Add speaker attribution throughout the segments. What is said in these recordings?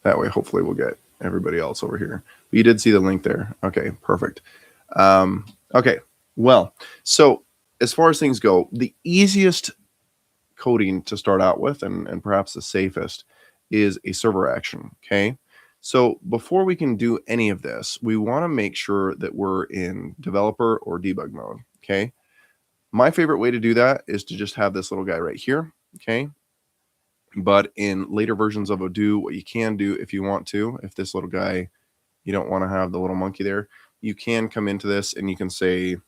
Speaker 1: That way, hopefully we'll get everybody else over here. But you did see the link there. Okay, perfect. Okay, well, so as far as things go, the easiest coding to start out with, and perhaps the safest, is a server action, okay? So before we can do any of this, we want to make sure that we're in developer or debug mode, okay? My favorite way to do that is to just have this little guy right here, okay? But in later versions of Odoo, what you can do if you want to, if this little guy, you don't want to have the little monkey there, you can come into this and you can say, you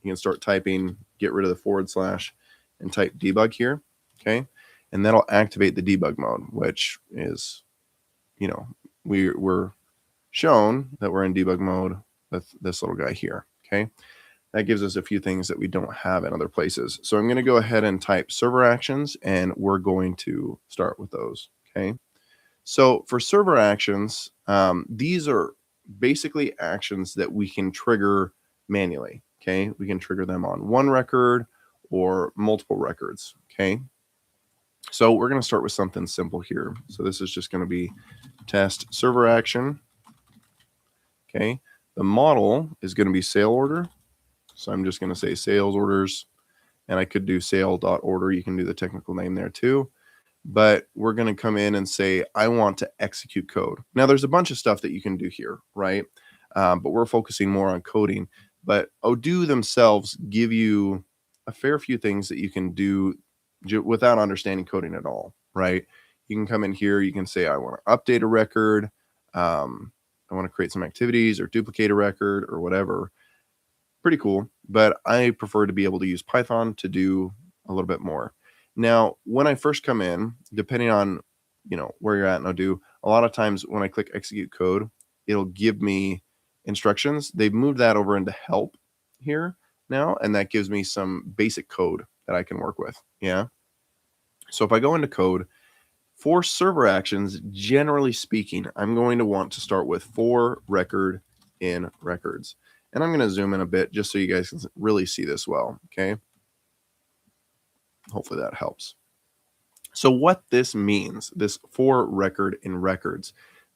Speaker 1: can start typing, get rid of the forward slash, and type debug here, okay? And that'll activate the debug mode, which is, you know, we're shown that we're in debug mode with this little guy here, okay? That gives us a few things that we don't have in other places. So I'm going to go ahead and type server actions, and we're going to start with those, okay? So for server actions, these are basically actions that we can trigger manually, okay? We can trigger them on one record or multiple records, okay? So we're going to start with something simple here. So this is just going to be test server action, okay? The model is going to be sale order. So I'm just going to say sales orders, and I could do sale.order. You can do the technical name there too. But we're going to come in and say, I want to execute code. Now, there's a bunch of stuff that you can do here, right? But we're focusing more on coding. But Odoo themselves give you a fair few things that you can do without understanding coding at all, right? You can come in here. You can say, I want to update a record. I want to create some activities or duplicate a record or whatever. Pretty cool, but I prefer to be able to use Python to do a little bit more. Now, when I first come in, depending on, you know, where you're at in Odoo, a lot of times when I click execute code, it'll give me instructions. They've moved that over into help here now, and that gives me some basic code that I can work with. Yeah. So if I go into code for server actions, generally speaking, I'm going to want to start with for record in records. And I'm going to zoom in a bit just so you guys can really see this well, okay? Hopefully that helps. So what this means, this for record in records,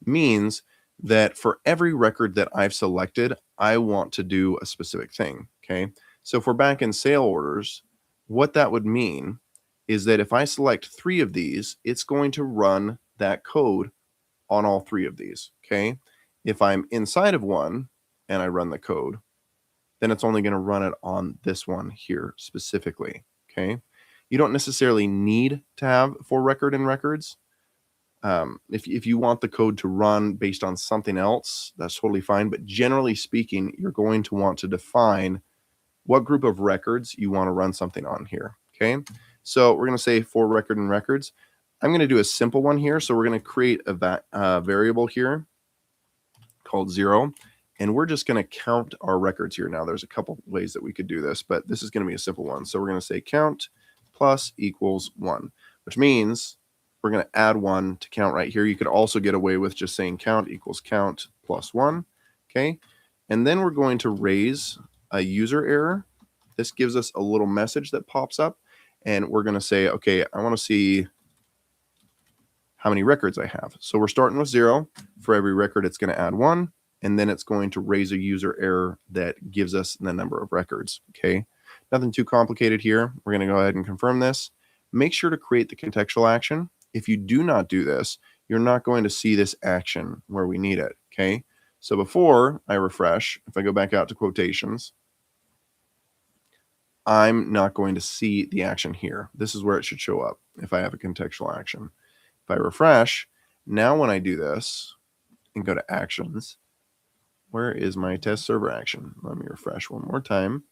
Speaker 1: means that for every record that I've selected, I want to do a specific thing, okay? So if we're back in sale orders, what that would mean is that if I select 3 of these, it's going to run that code on all 3 of these, okay? If I'm inside of one and I run the code, then it's only going to run it on this one here specifically, okay? You don't necessarily need to have for record in records. If you want the code to run based on something else, that's totally fine. But generally speaking, you're going to want to define what group of records you want to run something on here, okay? So we're going to say for record in records. I'm going to do a simple one here. So we're going to create a variable here called 0. And we're just going to count our records here. Now, there's a couple ways that we could do this, but this is going to be a simple one. So we're going to say count plus equals 1, which means we're going to add 1 to count right here. You could also get away with just saying count equals count plus 1, okay? And then we're going to raise a user error. This gives us a little message that pops up, and we're going to say, okay, I want to see how many records I have. So we're starting with 0. For every record, it's going to add 1. And then it's going to raise a user error that gives us the number of records, okay? Nothing too complicated here. We're going to go ahead and confirm this. Make sure to create the contextual action. If you do not do this, you're not going to see this action where we need it, okay? So before I refresh, if I go back out to quotations, I'm not going to see the action here. This is where it should show up if I have a contextual action. If I refresh, now when I do this and go to actions, where is my test server action? Let me refresh one more time.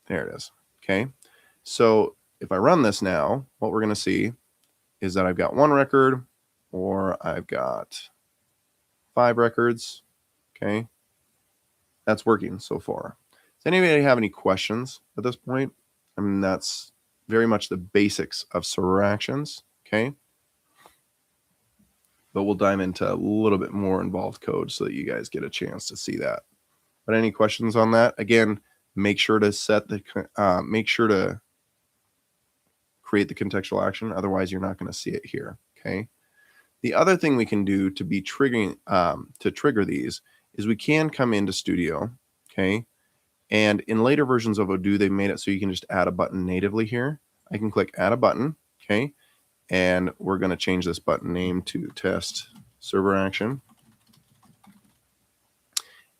Speaker 1: There it is. Okay. So if I run this now, what we're going to see is that I've got 1 record or I've got 5 records. Okay. That's working so far. Does anybody have any questions at this point? I mean, that's very much the basics of server actions. Okay. But we'll dive into a little bit more involved code so that you guys get a chance to see that. But any questions on that? Again, make sure to create the contextual action. Otherwise, you're not going to see it here. Okay. The other thing we can do to be triggering to trigger these is we can come into Studio. Okay. And in later versions of Odoo, they've made it so you can just add a button natively here. I can click add a button. Okay. And we're going to change this button name to test server action.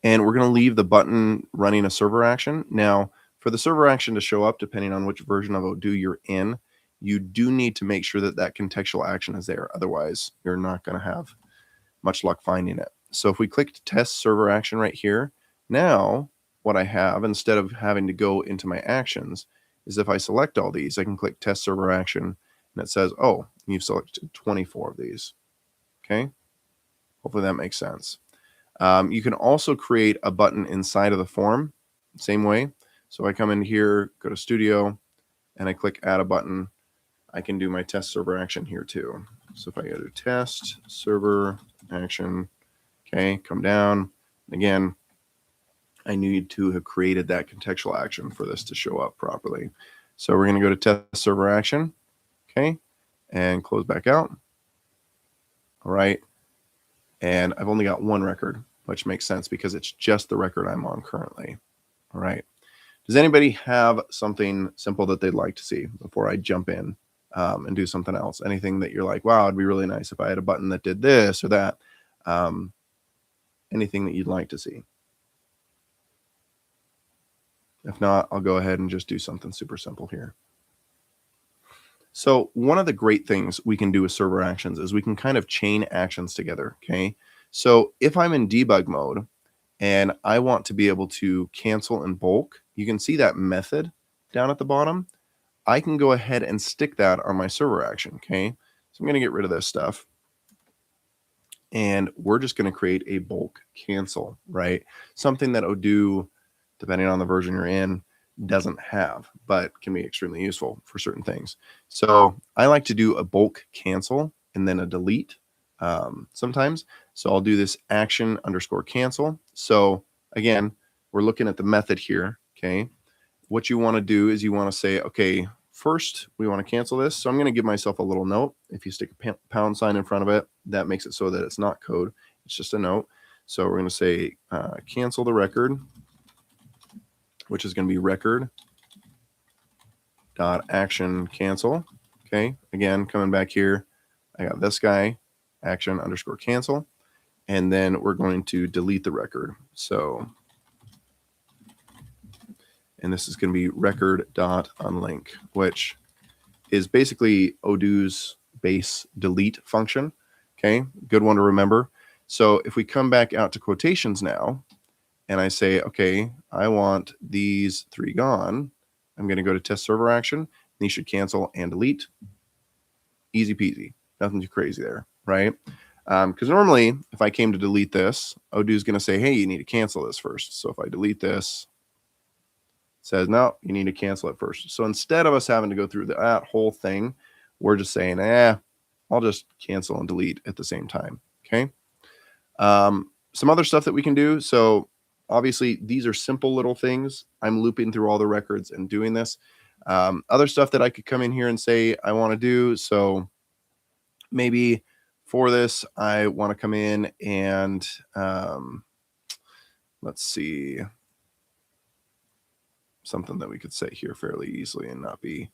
Speaker 1: And we're going to leave the button running a server action. Now, for the server action to show up, depending on which version of Odoo you're in, you do need to make sure that that contextual action is there. Otherwise, you're not going to have much luck finding it. So if we click test server action right here, now what I have, instead of having to go into my actions, is if I select all these, I can click test server action, and it says, oh, you've selected 24 of these. Okay? Hopefully that makes sense. You can also create a button inside of the form, same way. So I come in here, go to Studio, and I click add a button. I can do my test server action here too. So if I go to test server action, okay, come down. Again, I need to have created that contextual action for this to show up properly. So we're going to go to test server action, okay, and close back out. All right. And I've only got one record, which makes sense because it's just the record I'm on currently. All right. Does anybody have something simple that they'd like to see before I jump in and do something else? Anything that you're like, wow, it'd be really nice if I had a button that did this or that. Anything that you'd like to see. If not, I'll go ahead and just do something super simple here. So one of the great things we can do with server actions is we can kind of chain actions together, okay? So if I'm in debug mode and I want to be able to cancel in bulk, you can see that method down at the bottom. I can go ahead and stick that on my server action, okay? So I'm going to get rid of this stuff. And we're just going to create a bulk cancel, right? Something that Odoo, depending on the version you're in, doesn't have, but can be extremely useful for certain things. So I like to do a bulk cancel and then a delete sometimes. So I'll do this action underscore cancel. So again, we're looking at the method here, okay? What you want to do is you want to say, okay, first we want to cancel this. So I'm going to give myself a little note. If you stick a pound sign in front of it, that makes it so that it's not code. It's just a note. So we're going to say cancel the record, which is going to be record dot action cancel. Okay, again, coming back here, I got this guy, action underscore cancel, and then we're going to delete the record. So, and this is going to be record dot unlink, which is basically Odoo's base delete function. Okay, good one to remember. So if we come back out to quotations now, and I say, okay, I want these three gone, I'm going to go to test server action. These should cancel and delete. Easy peasy. Nothing too crazy there, right? Because normally, if I came to delete this, Odoo's going to say, hey, you need to cancel this first. So if I delete this, it says, no, you need to cancel it first. So instead of us having to go through that whole thing, we're just saying, I'll just cancel and delete at the same time, okay? Some other stuff that we can do. So obviously, these are simple little things. I'm looping through all the records and doing this. Other stuff that I could come in here and say I want to do. So maybe for this, I want to come in and let's see, something that we could say here fairly easily and not be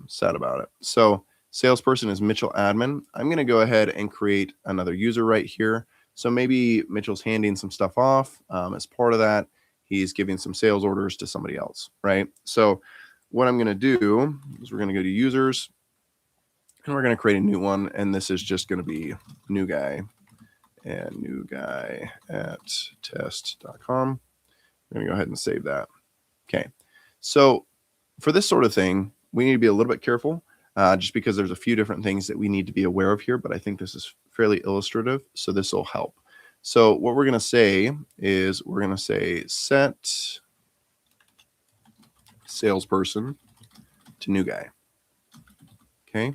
Speaker 1: sad about it. So salesperson is Mitchell admin. I'm going to go ahead and create another user right here. So maybe Mitchell's handing some stuff off. As part of that, he's giving some sales orders to somebody else, right? So what I'm going to do is we're going to go to users, and we're going to create a new one. And this is just going to be new guy and new guy at test.com. We're going to go ahead and save that. Okay. So for this sort of thing, we need to be a little bit careful just because there's a few different things that we need to be aware of here, but I think this is fairly illustrative, so this will help. So what we're going to say is we're going to say set salesperson to new guy. Okay.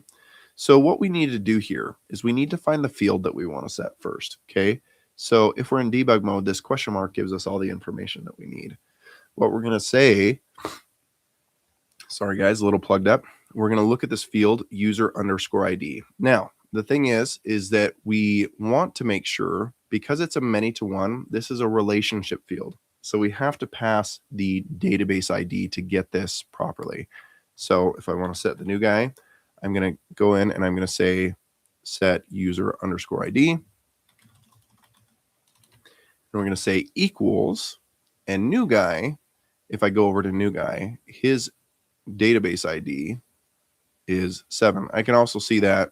Speaker 1: So what we need to do here is we need to find the field that we want to set first. Okay. So if we're in debug mode, this question mark gives us all the information that we need. What we're going to say Sorry guys, a little plugged up. We're going to look at this field user_ID. Now, the thing is that we want to make sure, because it's a many-to-one, this is a relationship field. So we have to pass the database ID to get this properly. So if I want to set the new guy, I'm going to go in and I'm going to say set user_ID. And we're going to say equals, and new guy, if I go over to new guy, his database ID is 7. I can also see that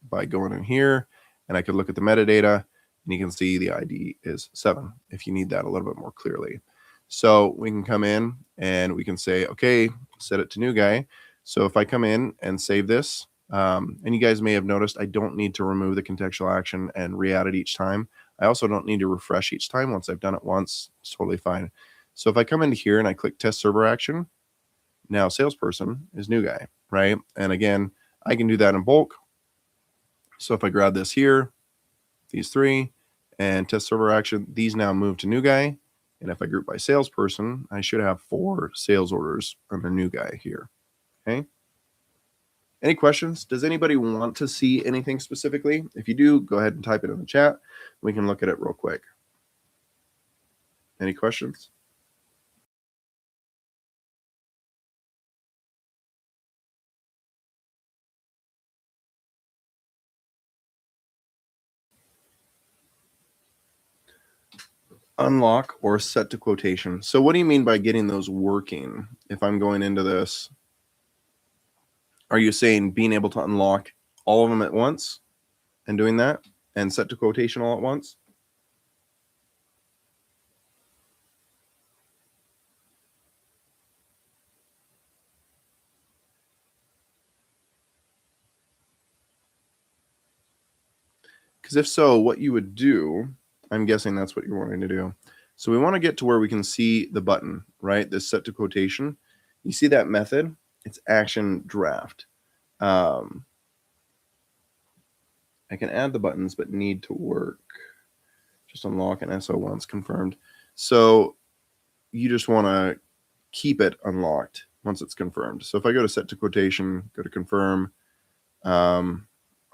Speaker 1: by going in here, and I could look at the metadata, and you can see the ID is 7 if you need that a little bit more clearly. So we can come in and we can say, okay, set it to new guy. So if I come in and save this, and you guys may have noticed I don't need to remove the contextual action and re-add it each time. I also don't need to refresh each time. Once I've done it once, it's totally fine. So if I come into here and I click test server action, now salesperson is new guy, right? And again, I can do that in bulk. So if I grab this here, these 3, and test server action, these now move to new guy. And if I group by salesperson, I should have 4 sales orders under new guy here. Okay. Any questions? Does anybody want to see anything specifically? If you do, go ahead and type it in the chat. We can look at it real quick. Any questions? Unlock or set to quotation. So what do you mean by getting those working? If I'm going into this, are you saying being able to unlock all of them at once and doing that and set to quotation all at once? Because if so, what you would do, I'm guessing that's what you're wanting to do. So we want to get to where we can see the button, right? This set to quotation. You see that method? It's action draft. I can add the buttons, but need to work. Just unlock and SO once confirmed. So you just want to keep it unlocked once it's confirmed. So if I go to set to quotation, go to confirm, on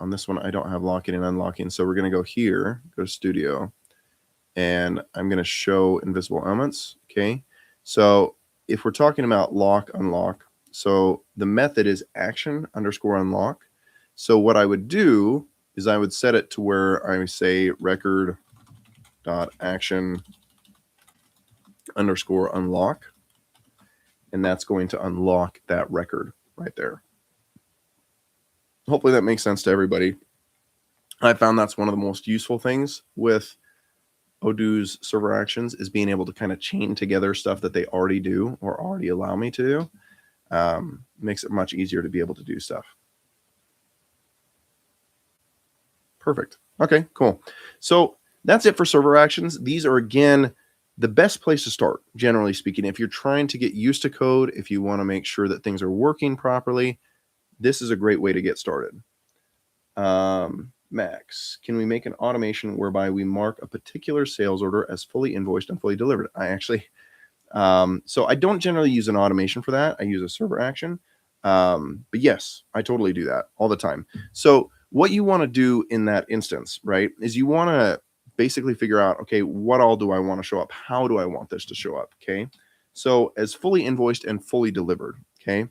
Speaker 1: this one, I don't have locking and unlocking. So we're going to go here, go to Studio, and I'm going to show invisible elements. Okay. So if we're talking about lock, unlock, so the method is action_unlock. So what I would do is I would set it to where I say record.action_unlock. And that's going to unlock that record right there. Hopefully that makes sense to everybody. I found that's one of the most useful things with Odoo's server actions is being able to kind of chain together stuff that they already do or already allow me to do. Makes it much easier to be able to do stuff. Perfect. Okay, cool. So that's it for server actions. These are, again, the best place to start, generally speaking. If you're trying to get used to code, if you want to make sure that things are working properly, this is a great way to get started. Max, can we make an automation whereby we mark a particular sales order as fully invoiced and fully delivered? I actually, so I don't generally use an automation for that. I use a server action. But yes, I totally do that all the time. So what you want to do in that instance, right, is you want to basically figure out, okay, what all do I want to show up? How do I want this to show up? Okay. So as fully invoiced and fully delivered, okay,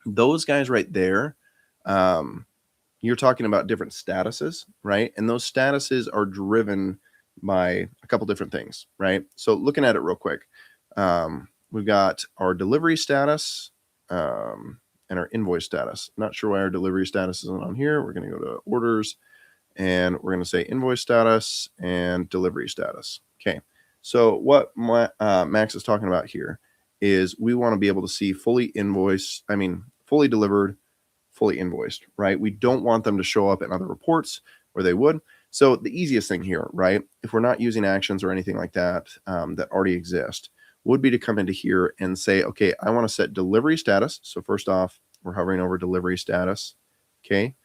Speaker 1: those guys right there, you're talking about different statuses, right? And those statuses are driven by a couple different things, right? So looking at it real quick, we've got our delivery status and our invoice status. Not sure why our delivery status isn't on here. We're going to go to orders and we're going to say invoice status and delivery status. Okay. So what Max is talking about here is we want to be able to see fully delivered, fully invoiced, right? We don't want them to show up in other reports where they would. So the easiest thing here, right, if we're not using actions or anything like that that already exist, would be to come into here and say, okay, I want to set delivery status. So first off, we're hovering over delivery status, okay?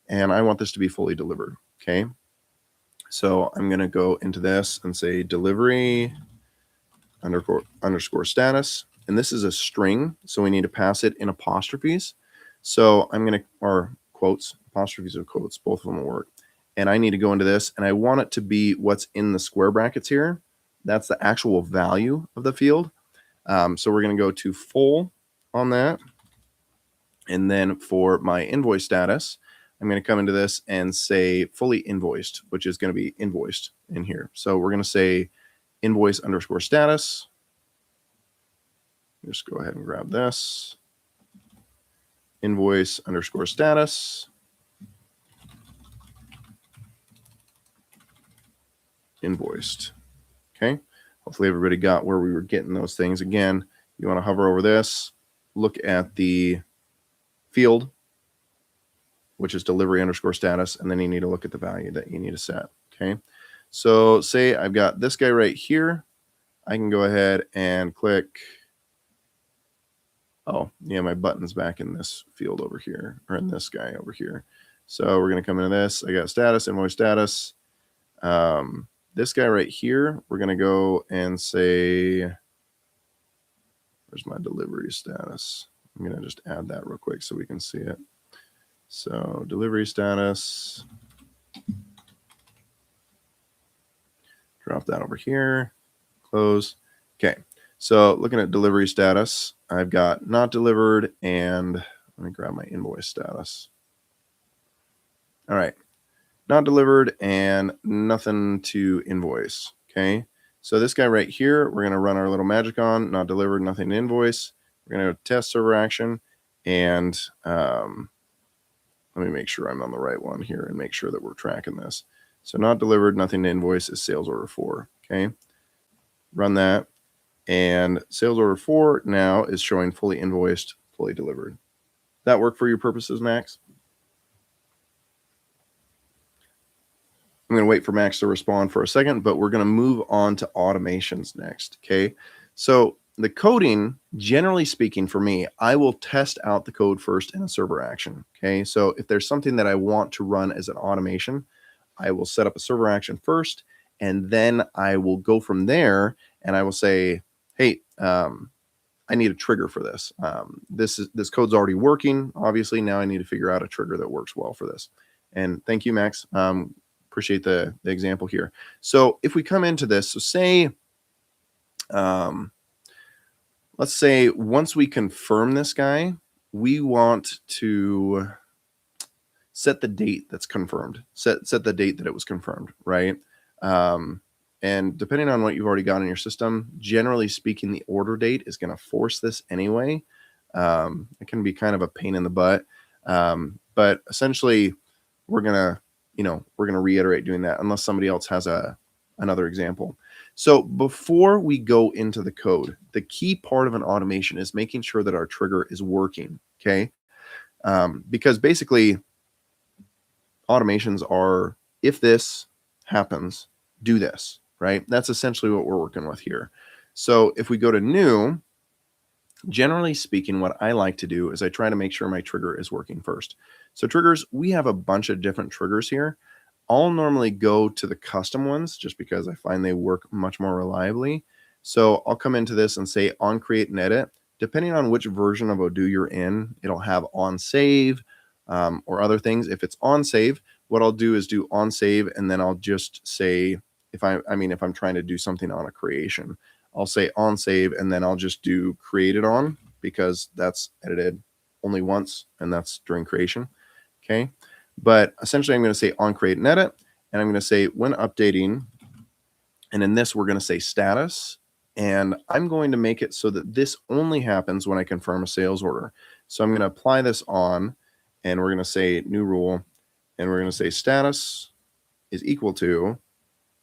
Speaker 1: And I want this to be fully delivered, okay? So I'm going to go into this and say delivery _status. and this is a string, so we need to pass it in apostrophes. So I'm going to, or quotes, apostrophes or quotes, both of them will work. And I need to go into this, and I want it to be what's in the square brackets here. That's the actual value of the field. So we're going to go to full on that. And then for my invoice status, I'm going to come into this and say fully invoiced, which is going to be invoiced in here. So we're going to say invoice underscore status. Just go ahead and grab this. Invoice underscore status. Invoiced. Okay. Hopefully everybody got where we were getting those things. Again, you want to hover over this, look at the field, which is delivery underscore status, and then you need to look at the value that you need to set. Okay. So say I've got this guy right here. I can go ahead and click. Oh, yeah, my button's back in this field over here, or in this guy over here. So we're going to come into this. I got status, invoice status. This guy right here, we're going to go and say, where's my delivery status? I'm going to just add that real quick so we can see it. So delivery status. Drop that over here. Close. Okay. So looking at delivery status, I've got not delivered, and let me grab my invoice status. All right. Not delivered and nothing to invoice. Okay. So this guy right here, we're going to run our little magic on, not delivered, nothing to invoice. We're going to test server action, and let me make sure I'm on the right one here and make sure that we're tracking this. So not delivered, nothing to invoice is sales order 4. Okay. Run that. And sales order 4 now is showing fully invoiced, fully delivered. That work for your purposes, Max? I'm going to wait for Max to respond for a second, but we're going to move on to automations next. Okay. So the coding, generally speaking, for me, I will test out the code first in a server action. Okay. So if there's something that I want to run as an automation, I will set up a server action first, and then I will go from there and I will say, hey, I need a trigger for this. This code's already working. Obviously, now I need to figure out a trigger that works well for this. And thank you, Max. Appreciate the example here. So if we come into this, so say, let's say once we confirm this guy, we want to set the date that's confirmed, set the date that it was confirmed, right? And depending on what you've already got in your system, generally speaking, the order date is going to force this anyway. It can be kind of a pain in the butt, but essentially we're going to reiterate doing that unless somebody else has another example. So before we go into the code, the key part of an automation is making sure that our trigger is working. Okay. Because basically automations are, if this happens, do this, right? That's essentially what we're working with here. So if we go to new, generally speaking, what I like to do is I try to make sure my trigger is working first. So triggers, we have a bunch of different triggers here. I'll normally go to the custom ones just because I find they work much more reliably. So I'll come into this and say on create and edit. Depending on which version of Odoo you're in, it'll have on save or other things. If it's on save, what I'll do is do on save, and then I'll just say, if I'm trying to do something on a creation, I'll say on save, and then I'll just do created on, because that's edited only once, and that's during creation. Okay. But essentially I'm going to say on create and edit, and I'm going to say when updating, and in this we're going to say status, and I'm going to make it so that this only happens when I confirm a sales order. So I'm going to apply this on, and we're going to say new rule, and we're going to say status is equal to,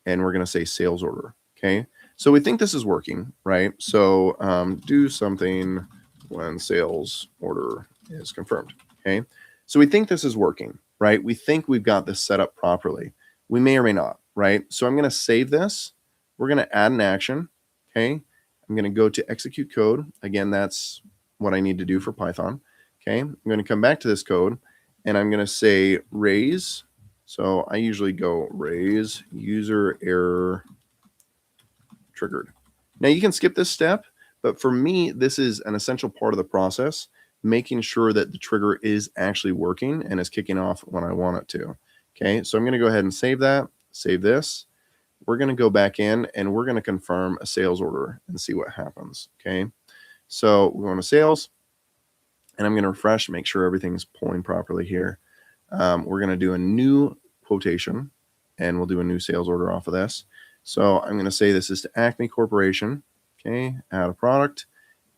Speaker 1: and we're going to say sales order. Okay. So we think this is working, right? So do something when sales order is confirmed. Okay. So we think this is working, right? We think we've got this set up properly. We may or may not, right? So I'm going to save this. We're going to add an action. Okay. I'm going to go to execute code. Again, that's what I need to do for Python. Okay. I'm going to come back to this code, and I'm going to say raise. So I usually go raise user error triggered. Now you can skip this step, But for me, this is an essential part of the process, making sure that the trigger is actually working and is kicking off when I want it to. Okay, so I'm going to go ahead and save that, save this. We're going to go back in and we're going to confirm a sales order and see what happens. Okay, so we're going to sales and I'm going to refresh, make sure everything's pulling properly here. We're going to do a new quotation and we'll do a new sales order off of this. So I'm going to say this is to Acme Corporation. Okay, add a product,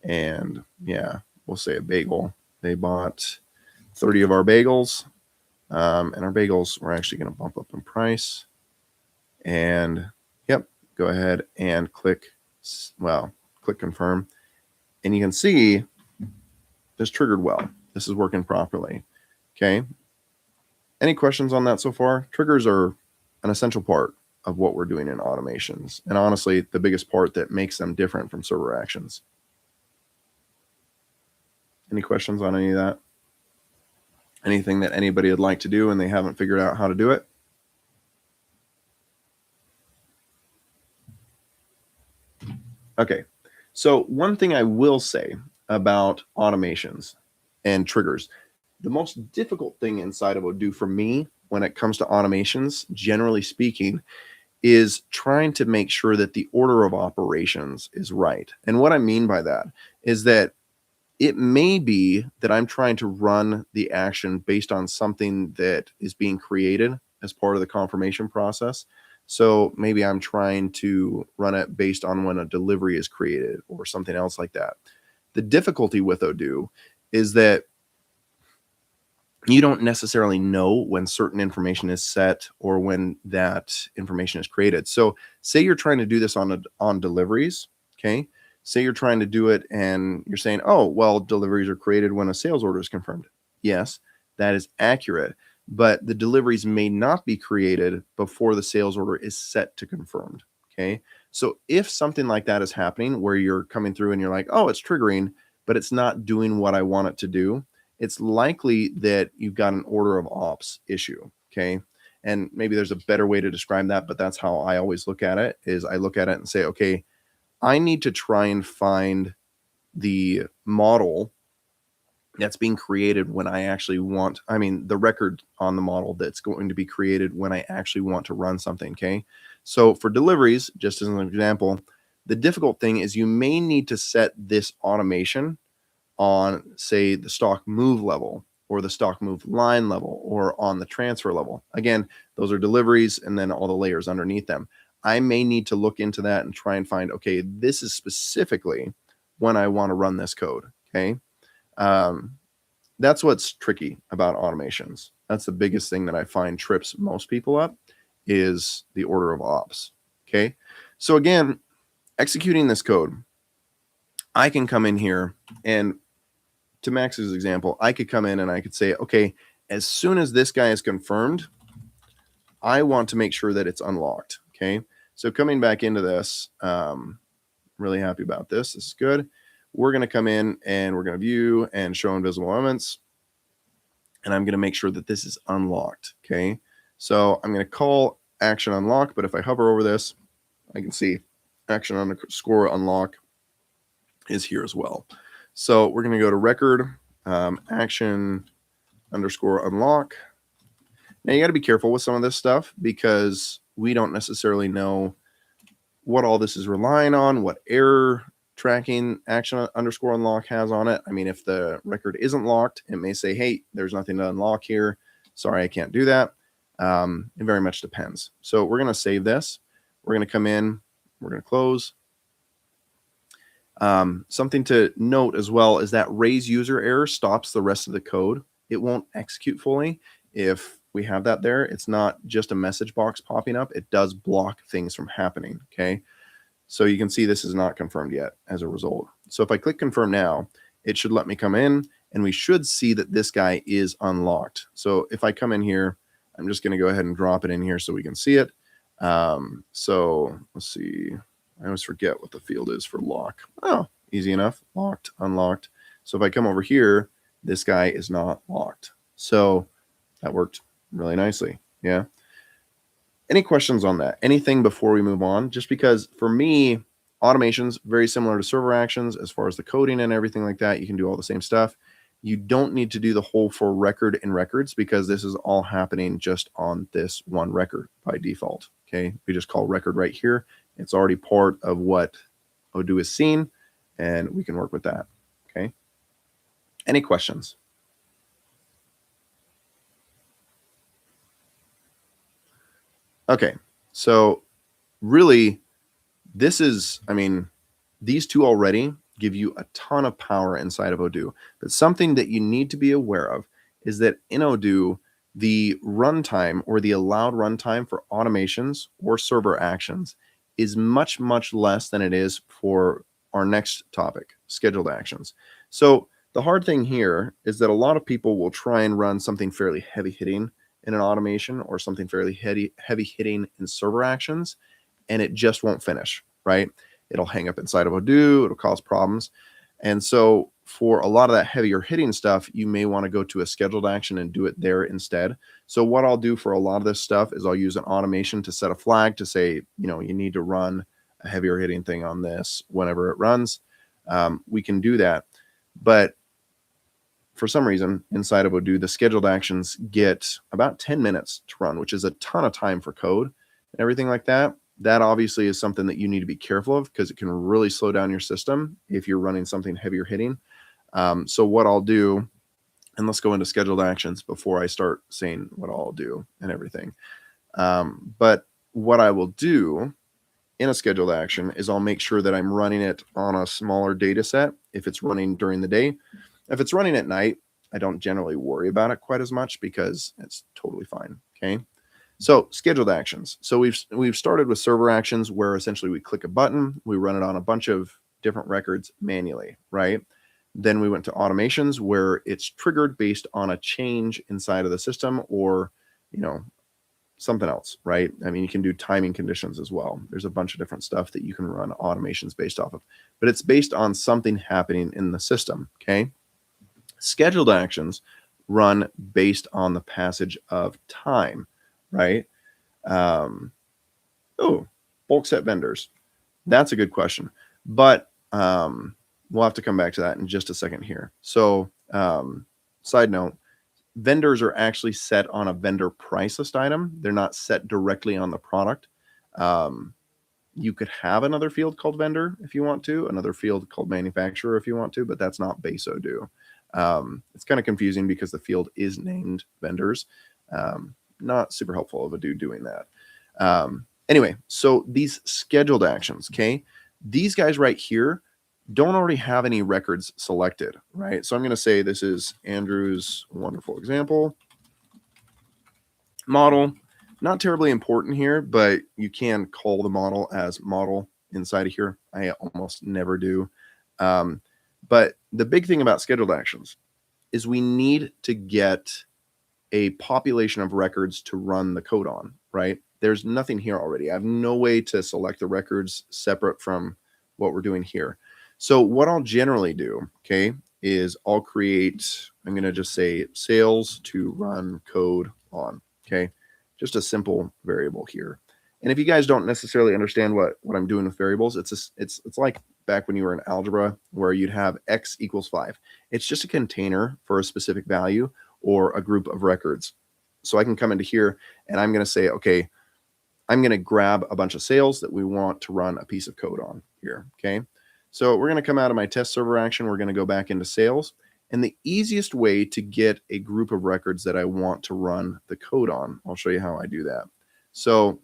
Speaker 1: and yeah, we'll say a bagel. They bought 30 of our bagels, and our bagels we're actually going to bump up in price. And yep, go ahead and click confirm, and you can see this triggered well. This is working properly. Okay. Any questions on that so far? Triggers are an essential part of what we're doing in automations, and honestly, the biggest part that makes them different from server actions. Any questions on any of that? Anything that anybody would like to do and they haven't figured out how to do it? Okay, so one thing I will say about automations and triggers, the most difficult thing inside of Odoo for me when it comes to automations, generally speaking, is trying to make sure that the order of operations is right. And what I mean by that is that it may be that I'm trying to run the action based on something that is being created as part of the confirmation process. So maybe I'm trying to run it based on when a delivery is created or something else like that. The difficulty with Odoo is that you don't necessarily know when certain information is set or when that information is created. So say you're trying to do this on deliveries, okay? Say you're trying to do it and you're saying, oh, well, deliveries are created when a sales order is confirmed. Yes, that is accurate, but the deliveries may not be created before the sales order is set to confirmed, okay? So if something like that is happening where you're coming through and you're like, oh, it's triggering, but it's not doing what I want it to do, it's likely that you've got an order of ops issue, okay? And maybe there's a better way to describe that, but that's how I always look at it, is I look at it and say, okay, I need to try and find the model that's being created when I actually want, the record on the model that's going to be created when I actually want to run something, okay? So for deliveries, just as an example, the difficult thing is you may need to set this automation on, say, the stock move level or the stock move line level or on the transfer level. Again, those are deliveries and then all the layers underneath them. I may need to look into that and try and find, okay, this is specifically when I want to run this code, okay? That's what's tricky about automations. That's the biggest thing that I find trips most people up, is the order of ops, okay? So again, executing this code, I can come in here and, to Max's example, I could come in and I could say, okay, as soon as this guy is confirmed, I want to make sure that it's unlocked, okay? So coming back into this, really happy about this. This is good. We're going to come in and we're going to view and show invisible elements. And I'm going to make sure that this is unlocked, okay? So I'm going to call action unlock, but if I hover over this, I can see action underscore unlock is here as well. So we're going to go to record, action underscore unlock. Now you got to be careful with some of this stuff because we don't necessarily know what all this is relying on, what error tracking action underscore unlock has on it. I mean, if the record isn't locked, it may say, hey, there's nothing to unlock here. Sorry, I can't do that. It very much depends. So we're going to save this. We're going to come in. We're going to close. Something to note as well is that raise user error stops the rest of the code. It won't execute fully if we have that there. It's not just a message box popping up. It does block things from happening, okay? So you can see this is not confirmed yet as a result. So if I click confirm now, it should let me come in and we should see that this guy is unlocked. So if I come in here, I'm just going to go ahead and drop it in here so we can see it. So let's see. I always forget what the field is for lock. Oh, easy enough. Locked, unlocked. So if I come over here, this guy is not locked. So that worked really nicely. Yeah. Any questions on that? Anything before we move on? Just because for me, Automations, very similar to server actions as far as the coding and everything like that. You can do all the same stuff. You don't need to do the whole for record in records because this is all happening just on this one record by default. Okay, we just call record right here. It's already part of what Odoo is seeing, and we can work with that. Okay. Any questions? Okay, so really, this is, I mean, these two already give you a ton of power inside of Odoo. But something that you need to be aware of is that in Odoo, the runtime or the allowed runtime for automations or server actions is much, much less than it is for our next topic, scheduled actions. So the hard thing here is that a lot of people will try and run something fairly heavy hitting in an automation or something fairly heavy hitting in server actions, and it just won't finish, right? It'll hang up inside of Odoo, it'll cause problems. And so for a lot of that heavier hitting stuff, you may want to go to a scheduled action and do it there instead. So what I'll do for a lot of this stuff is I'll use an automation to set a flag to say, you know, you need to run a heavier hitting thing on this whenever it runs. We can do that. But for some reason, inside of Odoo, the scheduled actions get about 10 minutes to run, which is a ton of time for code and everything like that. That obviously is something that you need to be careful of because it can really slow down your system if you're running something heavier hitting. So what I'll do, and let's go into scheduled actions before I start saying what I'll do and everything. But what I will do in a scheduled action is I'll make sure that I'm running it on a smaller data set if it's running during the day. If it's running at night, I don't generally worry about it quite as much because it's totally fine. Okay. So scheduled actions. So we've started with server actions where essentially we click a button, we run it on a bunch of different records manually, right? Then we went to automations where it's triggered based on a change inside of the system or, you know, something else, right? I mean, you can do timing conditions as well. There's a bunch of different stuff that you can run automations based off of, but it's based on something happening in the system, okay? Scheduled actions run based on the passage of time, right? Oh, bulk set vendors. That's a good question, but we'll have to come back to that in just a second here. So side note, vendors are actually set on a vendor price list item. They're not set directly on the product. You could have another field called vendor if you want to, another field called manufacturer if you want to, but that's not base Odoo. It's kind of confusing because the field is named vendors. Not super helpful of Odoo doing that. Anyway, so these scheduled actions, okay? These guys right here don't already have any records selected, right? So I'm going to say this is Andrew's wonderful example. Model, not terribly important here, but you can call the model as model inside of here. I almost never do. But the big thing about scheduled actions is we need to get a population of records to run the code on, right? There's nothing here already. I have no way to select the records separate from what we're doing here. So what I'll generally do, okay, is I'll create, I'm going to just say sales to run code on, okay? Just a simple variable here. And if you guys don't necessarily understand what I'm doing with variables, it's like back when you were in algebra where you'd have x equals 5. It's just a container for a specific value or a group of records. So I can come into here and I'm going to say, okay, I'm going to grab a bunch of sales that we want to run a piece of code on here, okay? So we're going to come out of my test server action. We're going to go back into sales. And the easiest way to get a group of records that I want to run the code on, I'll show you how I do that. So,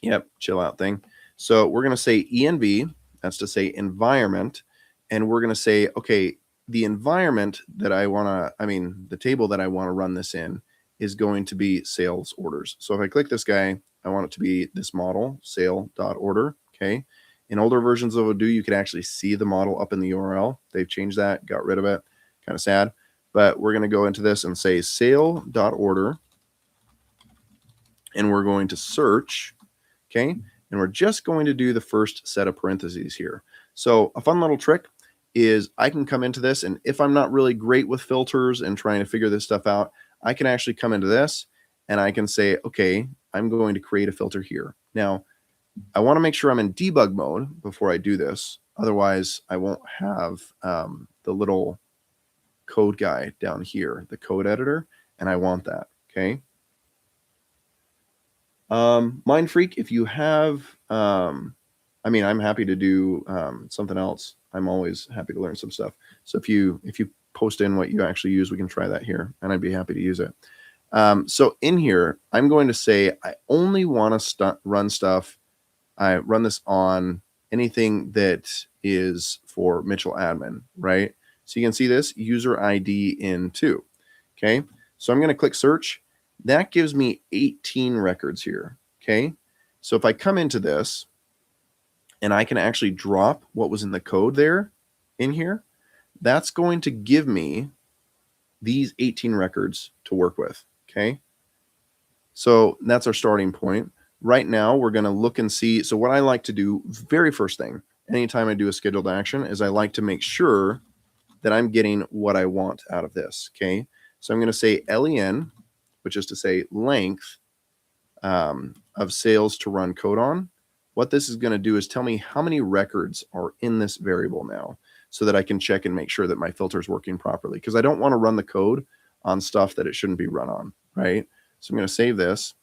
Speaker 1: yep, chill out thing. So we're going to say env, that's to say environment. And we're going to say, okay, the environment that I want to, the table that I want to run this in is going to be sales orders. So if I click this guy, I want it to be this model, sale.order, okay? In older versions of Odoo, you could actually see the model up in the URL. They've changed that, got rid of it, kind of sad. But we're going to go into this and say sale.order, and we're going to search, okay? And we're just going to do the first set of parentheses here. So a fun little trick is I can come into this, and if I'm not really great with filters and trying to figure this stuff out, I can actually come into this and I can say, okay, I'm going to create a filter here. Now, I want to make sure I'm in debug mode before I do this. Otherwise, I won't have the little code guy down here, the code editor, and I want that, okay? Mind Freak, if you have, I mean, I'm happy to do something else. I'm always happy to learn some stuff. So if you post in what you actually use, we can try that here, and I'd be happy to use it. So in here, I'm going to say I only want to run stuff. I run this on anything that is for Mitchell admin, right? So you can see this user ID in 2. Okay, so I'm going to click search. That gives me 18 records here. Okay, so if I come into this and I can actually drop what was in the code there in here, that's going to give me these 18 records to work with. Okay, so that's our starting point. Right now, we're going to look and see. So what I like to do, very first thing, anytime I do a scheduled action, is I like to make sure that I'm getting what I want out of this. Okay, so I'm going to say len, which is to say length of sales to run code on. What this is going to do is tell me how many records are in this variable now, so that I can check and make sure that my filter is working properly, because I don't want to run the code on stuff that it shouldn't be run on, right? So I'm going to save this.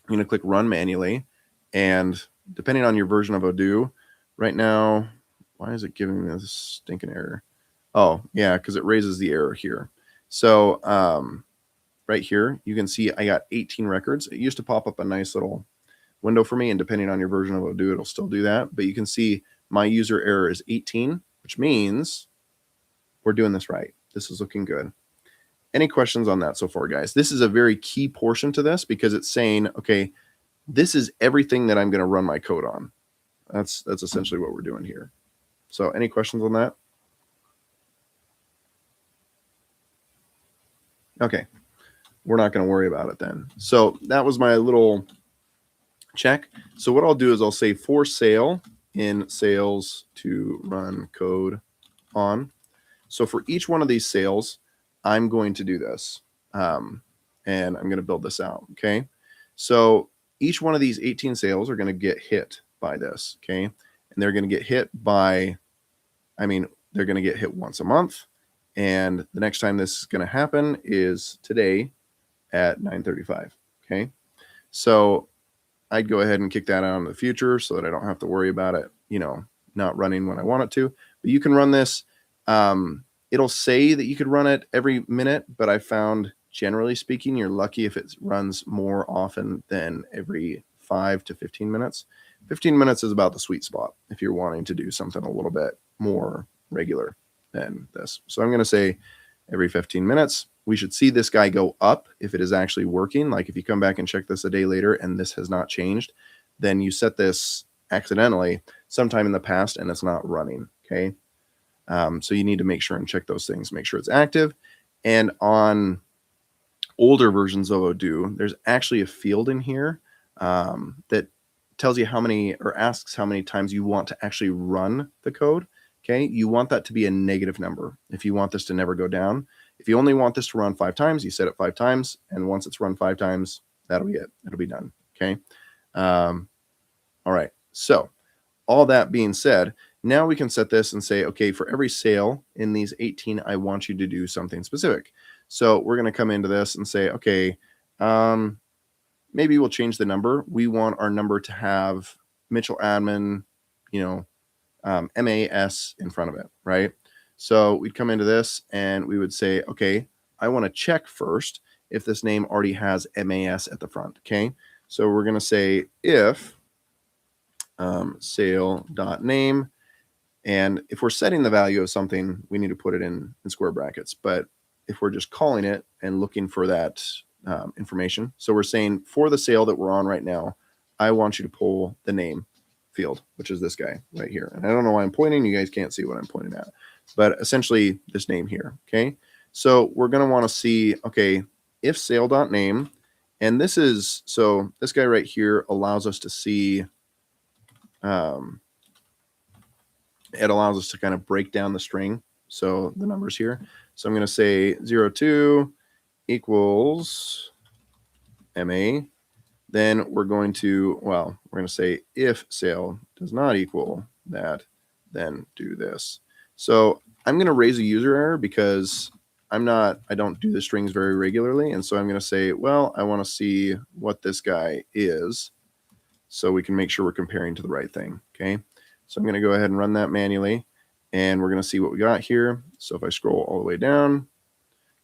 Speaker 1: I'm going to click run manually, and depending on your version of Odoo, right now, why is it giving me this stinking error? Oh, yeah, because it raises the error here. So right here, you can see I got 18 records. It used to pop up a nice little window for me, and depending on your version of Odoo, it'll still do that. But you can see my user error is 18, which means we're doing this right. This is looking good. Any questions on that so far, guys? This is a very key portion to this, because it's saying, okay, this is everything that I'm going to run my code on. That's essentially what we're doing here. So any questions on that? Okay, we're not going to worry about it then. So that was my little check. So what I'll do is I'll say for sale in sales to run code on. So for each one of these sales, I'm going to do this. And I'm going to build this out. Okay. So each one of these 18 sales are going to get hit by this. Okay. And they're going to get hit by, I mean, they're going to get hit once a month. And the next time this is going to happen is today at 9:35. Okay. So I'd go ahead and kick that out in the future so that I don't have to worry about it, you know, not running when I want it to. But you can run this. It'll say that you could run it every minute, but I found, generally speaking, you're lucky if it runs more often than every 5 to 15 minutes. 15 minutes is about the sweet spot if you're wanting to do something a little bit more regular than this. So I'm going to say every 15 minutes. We should see this guy go up if it is actually working. Like if you come back and check this a day later and this has not changed, then you set this accidentally sometime in the past and it's not running. Okay. So you need to make sure and check those things, make sure it's active. And on older versions of Odoo, there's actually a field in here that tells you how many, or asks how many times you want to actually run the code. Okay. You want that to be a negative number if you want this to never go down. If you only want this to run 5 times, you set it 5 times. And once it's run 5 times, that'll be it. It'll be done. Okay. All right. So all that being said, now we can set this and say, okay, for every sale in these 18, I want you to do something specific. So we're going to come into this and say, okay, maybe we'll change the number. We want our number to have Mitchell admin, you know, MAS in front of it, right? So we'd come into this and we would say, okay, I want to check first if this name already has MAS at the front. Okay. So we're going to say if sale.name, and if we're setting the value of something, we need to put it in square brackets. But if we're just calling it and looking for that information, so we're saying for the sale that we're on right now, I want you to pull the name field, which is this guy right here. And I don't know why I'm pointing. You guys can't see what I'm pointing at, but essentially this name here. Okay. So we're going to want to see, okay, if sale.name, and this is, so this guy right here allows us to see, it allows us to kind of break down the string. So the numbers here. So I'm going to say 02 equals MA then we're going to, well, we're going to say if sale does not equal that, then do this. So I'm going to raise a user error because I don't do the strings very regularly. And so I'm going to say, well, I want to see what this guy is so we can make sure we're comparing to the right thing. Okay. So I'm going to go ahead and run that manually and we're going to see what we got here. So if I scroll all the way down,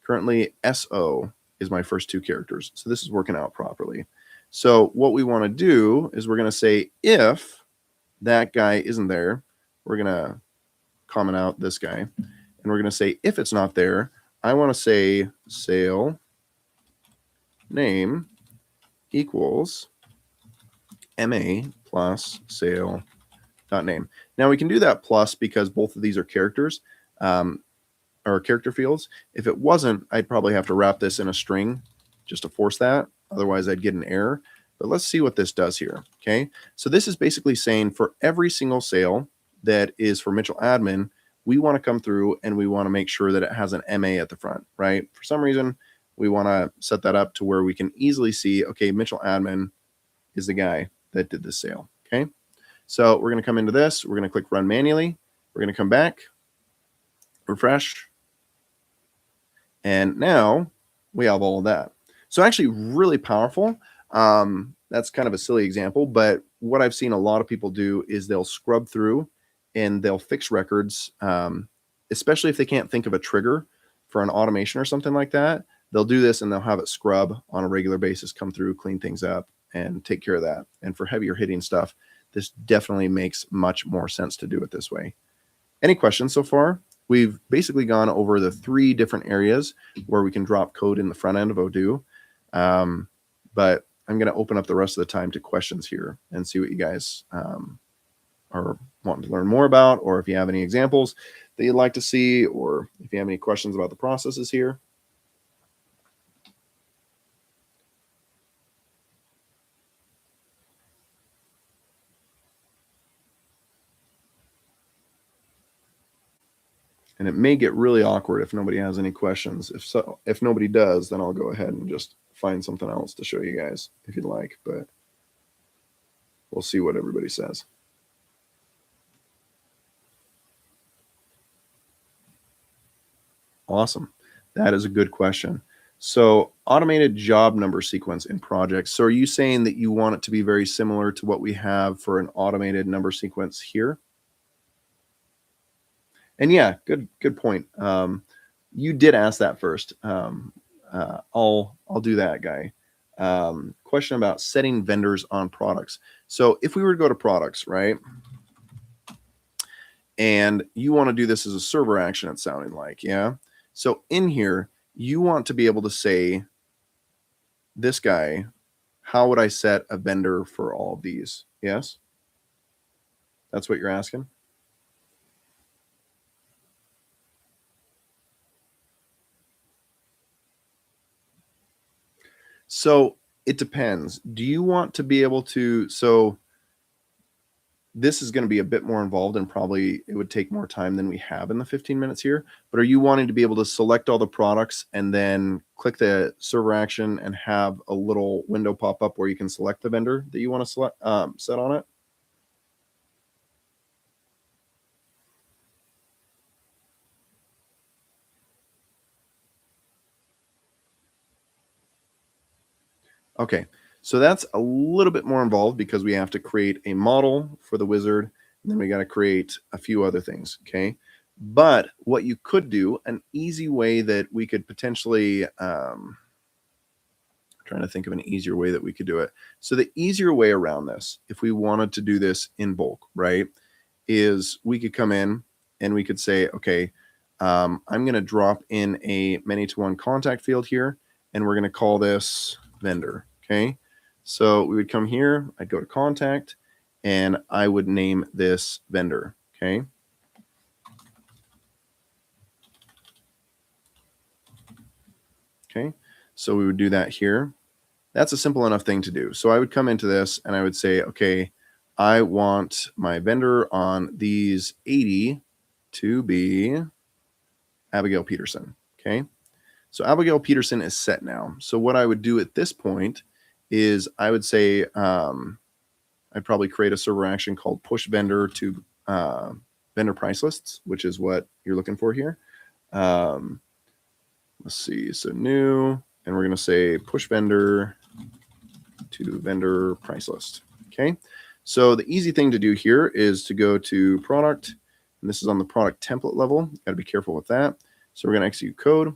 Speaker 1: currently SO is my first two characters. So this is working out properly. So what we want to do is we're going to say if that guy isn't there, we're going to comment out this guy. And we're going to say if it's not there, I want to say sale name equals MA plus sale dot name. Now we can do that plus because both of these are characters or character fields. If it wasn't, I'd probably have to wrap this in a string just to force that. Otherwise, I'd get an error. But let's see what this does here. Okay, so this is basically saying for every single sale that is for Mitchell admin, we want to come through and we want to make sure that it has an MA at the front, right? For some reason, we want to set that up to where we can easily see, okay, Mitchell admin is the guy that did this sale. Okay, so we're going to come into this. We're going to click run manually. We're going to come back, refresh, and now we have all of that. So actually really powerful. That's kind of a silly example, but what I've seen a lot of people do is they'll scrub through and they'll fix records, especially if they can't think of a trigger for an automation or something like that. They'll do this and they'll have it scrub on a regular basis, come through, clean things up, and take care of that. And for heavier hitting stuff, this definitely makes much more sense to do it this way. Any questions so far? We've basically gone over the 3 different areas where we can drop code in the front end of Odoo. But I'm going to open up the rest of the time to questions here and see what you guys are wanting to learn more about, or if you have any examples that you'd like to see, or if you have any questions about the processes here. And it may get really awkward if nobody has any questions. If nobody does, then I'll go ahead and just find something else to show you guys if you'd like, but we'll see what everybody says. Awesome. That is a good question. So automated job number sequence in projects. So are you saying that you want it to be very similar to what we have for an automated number sequence here? And yeah, good point. You did ask that first. I'll do that, guy. Question about setting vendors on products. So if we were to go to products, right, and you want to do this as a server action, it's sounding like, yeah. So in here, you want to be able to say, this guy, how would I set a vendor for all of these? Yes, that's what you're asking. So it depends. Do you want to be able to, so this is going to be a bit more involved and probably it would take more time than we have in the 15 minutes here, but are you wanting to be able to select all the products and then click the server action and have a little window pop up where you can select the vendor that you want to select, set on it? Okay, so that's a little bit more involved because we have to create a model for the wizard, and then we got to create a few other things, okay? But what you could do, an easy way that we could potentially, trying to think of an easier way that we could do it. So the easier way around this, if we wanted to do this in bulk, right, is we could come in and we could say, okay, I'm going to drop in a many-to-one contact field here, and we're going to call this vendor, okay? So we would come here, I'd go to contact, and I would name this vendor, okay? Okay, so we would do that here. That's a simple enough thing to do. So I would come into this and I would say, okay, I want my vendor on these 80 to be Abigail Peterson, okay? So Abigail Peterson is set now. So what I would do at this point is I would say I'd probably create a server action called push vendor to vendor price lists, which is what you're looking for here. Let's see, so new, and we're going to say push vendor to vendor price list. Okay, so the easy thing to do here is to go to product, and this is on the product template level. Got to be careful with that. So we're going to execute code,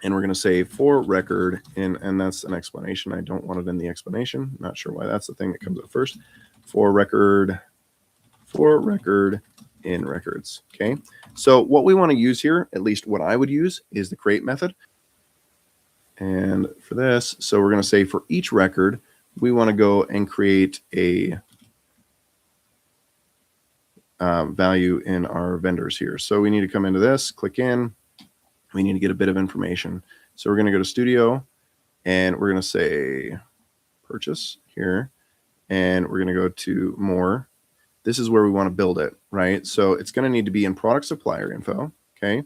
Speaker 1: and we're going to say for record in, and that's an explanation. I don't want it in the explanation. Not sure why that's the thing that comes up first. For record in records. Okay, so what we want to use here, at least what I would use, is the create method. And for this, so we're going to say for each record, we want to go and create a value in our vendors here. So we need to come into this, click in. We need to get a bit of information. So we're going to go to Studio, and we're going to say purchase here, and we're going to go to more. This is where we want to build it, right? So it's going to need to be in product supplier info. Okay,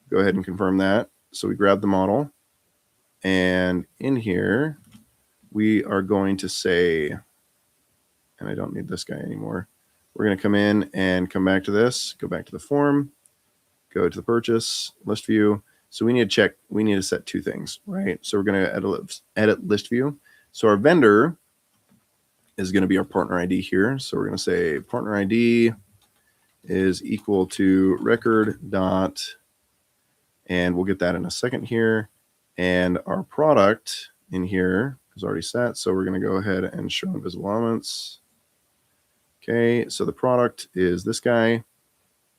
Speaker 1: go ahead and confirm that. So we grab the model, and in here we are going to say, and I don't need this guy anymore. We're going to come in and come back to this, go back to the form, go to the purchase list view. So we need to check, we need to set two things, right? So we're going to edit list view. So our vendor is going to be our partner ID here. So we're going to say partner ID is equal to record dot, and we'll get that in a second here. And our product in here is already set. So we're going to go ahead and show invisible elements. Okay, so the product is this guy.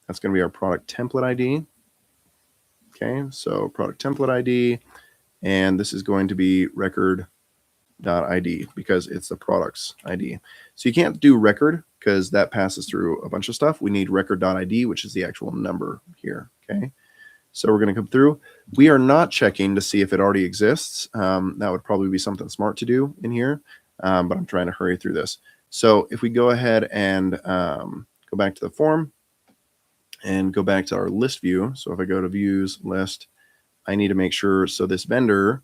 Speaker 1: That's going to be our product template ID. Okay, so product template ID, and this is going to be record.id because it's the product's ID. So you can't do record because that passes through a bunch of stuff. We need record.id, which is the actual number here. Okay, so we're going to come through. We are not checking to see if it already exists. That would probably be something smart to do in here, but I'm trying to hurry through this. So if we go ahead and go back to the form and go back to our list view. So if I go to views list, I need to make sure, so this vendor,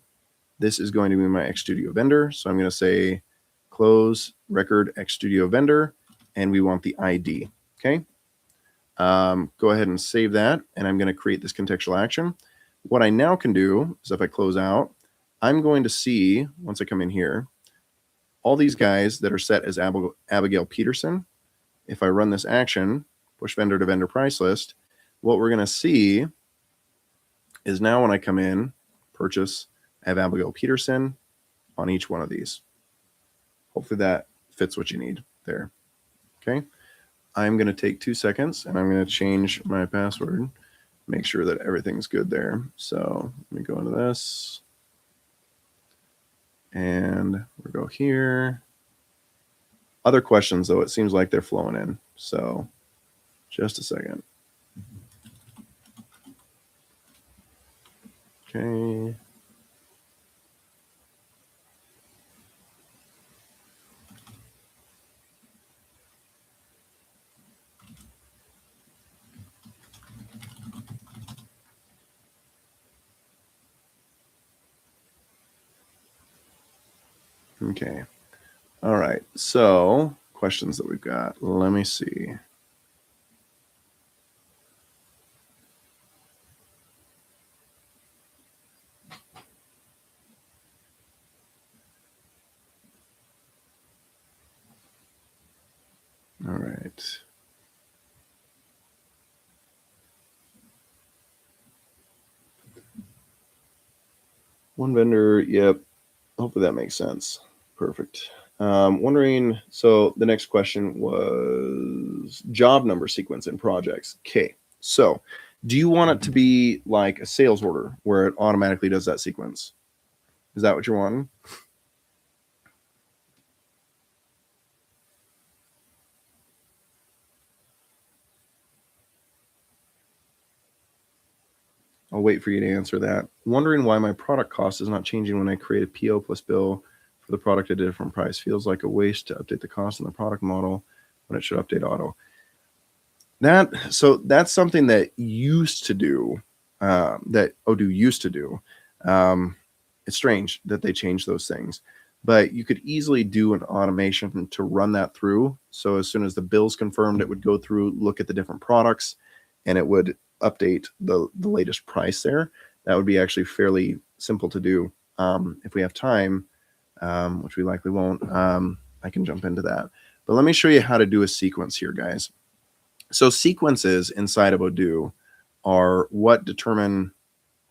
Speaker 1: this is going to be my XStudio vendor. So I'm going to say close record XStudio vendor, and we want the ID. Okay. Go ahead and save that, and I'm going to create this contextual action. What I now can do is if I close out, I'm going to see, once I come in here, all these guys that are set as Abigail Peterson. If I run this action, push vendor to vendor price list, what we're going to see is now when I come in, purchase, I have Abigail Peterson on each one of these. Hopefully that fits what you need there. Okay. I'm going to take 2 seconds and I'm going to change my password, make sure that everything's good there. So let me go into this. And we'll go here. Other questions, though, it seems like they're flowing in. So just a second. Okay. Okay. All right. So questions that we've got. Let me see. All right. One vendor. Yep. Hopefully that makes sense. Perfect. Wondering, so the next question was job number sequence in projects. Okay. So do you want it to be like a sales order where it automatically does that sequence? Is that what you're wanting? I'll wait for you to answer that. Wondering why my product cost is not changing when I create a PO plus bill for the product at a different price. Feels like a waste to update the cost in the product model when it should update auto. So that's something that used to do, that Odoo used to do. It's strange that they changed those things. but you could easily do an automation to run that through. So as soon as the bill's confirmed, it would go through, look at the different products, and it would update the latest price there. That would be actually fairly simple to do. If we have time, which we likely won't, I can jump into that. But let me show you how to do a sequence here, guys. So sequences inside of Odoo are what determine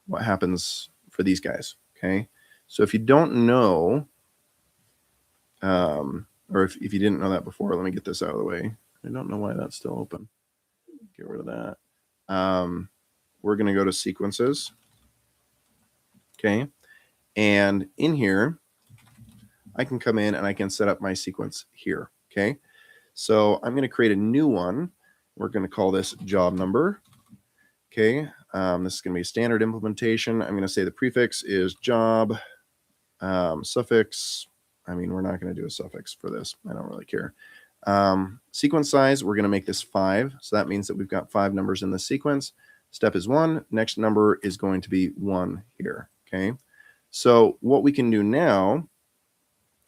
Speaker 1: what happens for these guys, okay? So if you don't know, or if you didn't know that before, let me get this out of the way. I don't know why that's still open. Get rid of that. We're going to go to sequences, okay? And in here, I can come in and I can set up my sequence here, okay? So I'm going to create a new one. We're going to call this job number, okay? This is going to be a standard implementation. I'm going to say the prefix is job, suffix. I mean, we're not going to do a suffix for this. I don't really care. Sequence size, we're going to make this 5. So that means that we've got 5 numbers in the sequence. Step is 1. Next number is going to be 1 here, okay? So what we can do now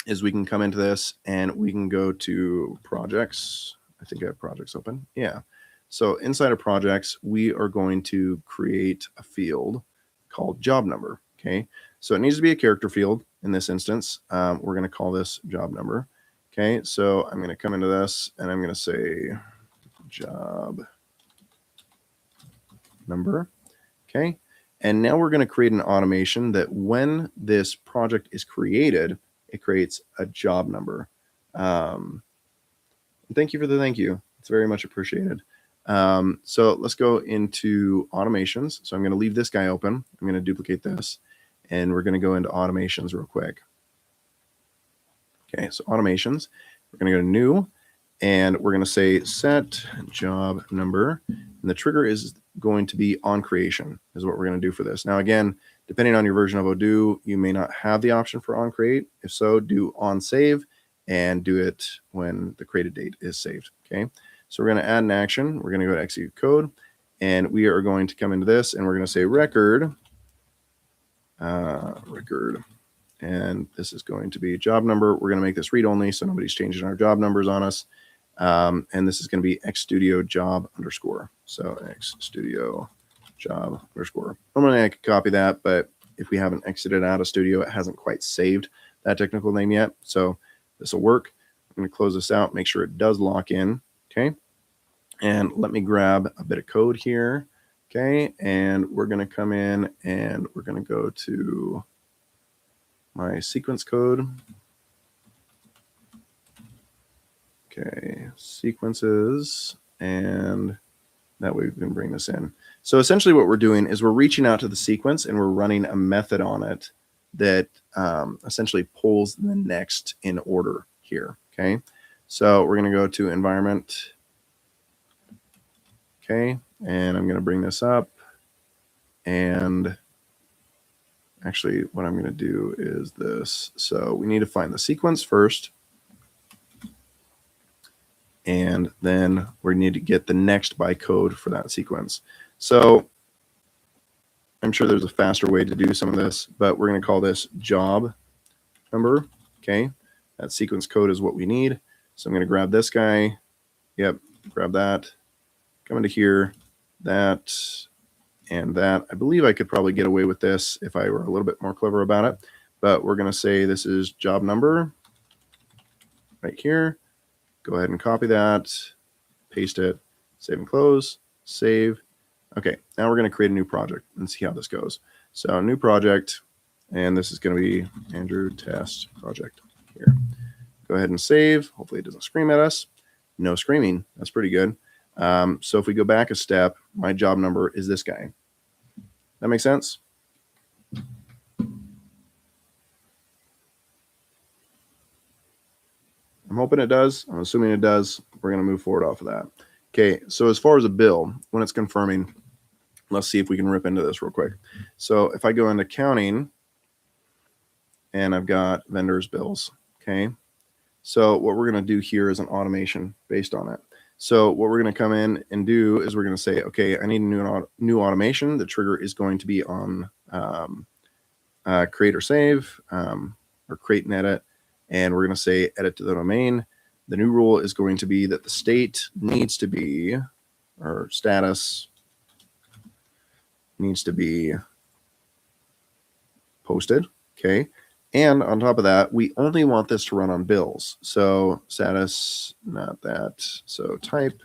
Speaker 1: is we can come into this and we can go to projects. I think I have projects open. Yeah. So inside of projects, we are going to create a field called job number, okay? So it needs to be a character field in this instance. We're going to call this job number, okay? So I'm going to come into this and I'm going to say job number, okay? And now we're going to create an automation that when this project is created, it creates a job number. Thank you for the thank you. It's very much appreciated. So let's go into automations. So I'm going to leave this guy open. I'm going to duplicate this and we're going to go into automations real quick. Okay, so automations, we're going to go to new and we're going to say set job number. And the trigger is going to be on creation is what we're going to do for this. Now, again, depending on your version of Odoo, you may not have the option for on create. If so, do on save and do it when the created date is saved. Okay. So we're going to add an action. We're going to go to execute code and we are going to come into this and we're going to say record, and this is going to be job number. We're going to make this read only so nobody's changing our job numbers on us. And this is going to be xstudio job underscore. So xstudio job underscore. Normally I could copy that, but if we haven't exited out of Studio, it hasn't quite saved that technical name yet. So this will work. I'm going to close this out, make sure it does lock in. Okay. And let me grab a bit of code here. Okay. And we're going to come in and we're going to go to my sequence code. Okay, sequences, and that way we can bring this in. So essentially what we're doing is we're reaching out to the sequence and we're running a method on it that essentially pulls the next in order here, okay? So we're going to go to environment, okay? And I'm going to bring this up, and actually what I'm going to do is this. So we need to find the sequence first, and then we need to get the next bytecode for that sequence. So I'm sure there's a faster way to do some of this, but we're going to call this job number. Okay, that sequence code is what we need. So I'm going to grab this guy. Yep, grab that. Come into here, that, and that. I believe I could probably get away with this if I were a little bit more clever about it, but we're going to say this is job number right here. Go ahead and copy that, paste it, save and close, save. Okay, now we're going to create a new project and see how this goes. So new project, and this is going to be Andrew test project here. Go ahead and save. Hopefully it doesn't scream at us. No screaming. That's pretty good. So if we go back a step, my job number is this guy. That makes sense? I'm hoping it does. I'm assuming it does. We're going to move forward off of that. Okay, so as far as a bill, when it's confirming, let's see if we can rip into this real quick. So if I go into accounting and I've got vendors bills, okay? So what we're going to do here is an automation based on it. So what we're going to come in and do is we're going to say, okay, I need a new automation. The trigger is going to be on create or save, or create and edit. and we're going to say edit to the domain. The new rule is going to be that the state needs to be, or status needs to be posted. Okay. And on top of that, we only want this to run on bills. So status, not that. So type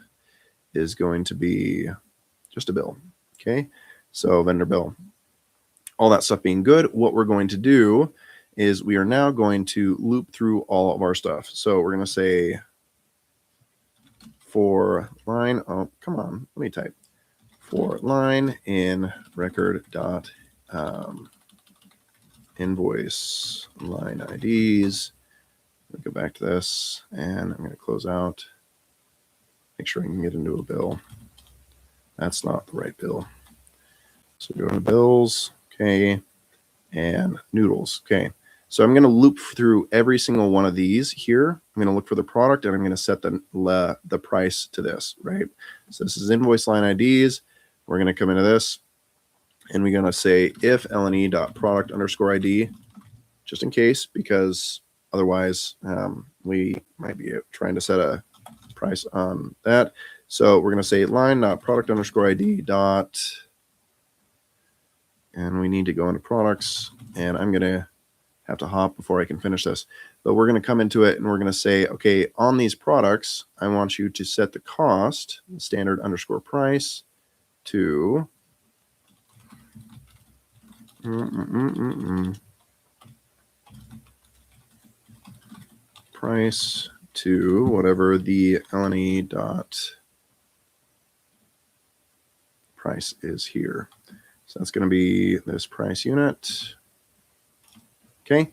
Speaker 1: is going to be just a bill. Okay. So vendor bill. All that stuff being good, what we're going to do is we are now going to loop through all of our stuff. So we're going to say for line, oh, come on, let me type. For line in record dot invoice line IDs. Let me go back to this, and I'm going to close out. Make sure I can get into a bill. That's not the right bill. So go to bills, okay, and noodles, okay. So I'm going to loop through every single one of these here. I'm going to look for the product, and I'm going to set the price to this, right? So this is invoice line IDs. We're going to come into this, and we're going to say if lne.product_ID, just in case, because otherwise we might be trying to set a price on that. So we're going to say line.product_ID dot, and we need to go into products, and I'm going to have to hop before I can finish this. But we're going to come into it, and we're going to say, okay, on these products, I want you to set the cost, standard underscore price, to price to whatever the LNE dot price is here. So that's going to be this price unit. Okay,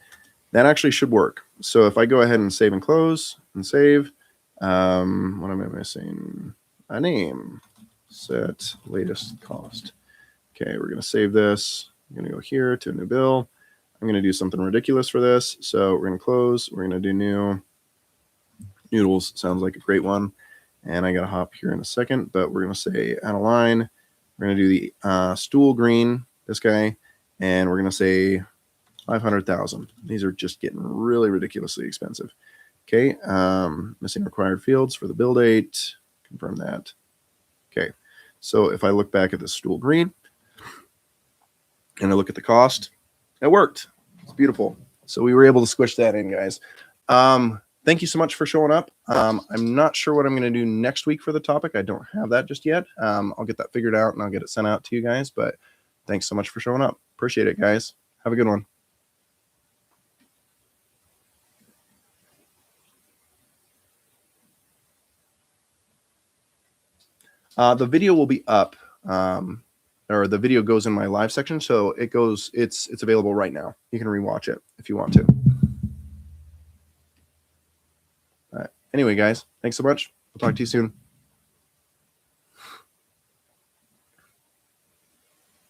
Speaker 1: that actually should work. So if I go ahead and save and close and save, what am I missing? A name, set latest cost. Okay, we're going to save this. I'm going to go here to a new bill. I'm going to do something ridiculous for this. So we're going to close. We're going to do new. Noodles sounds like a great one. And I got to hop here in a second, but we're going to say add a line. We're going to do the stool green, this guy, and we're going to say 500,000. These are just getting really ridiculously expensive. Okay, missing required fields for the bill date. Confirm that. Okay, so if I look back at the stool green and I look at the cost, it worked. It's beautiful. So we were able to squish that in, guys. Thank you so much for showing up. I'm not sure what I'm going to do next week for the topic. I don't have that just yet. I'll get that figured out and I'll get it sent out to you guys. But thanks so much for showing up. Appreciate it, guys. Have a good one. The video will be up, or the video goes in my live section. So it's available right now. You can rewatch it if you want to. All right. Anyway, guys, thanks so much. I'll talk to you soon.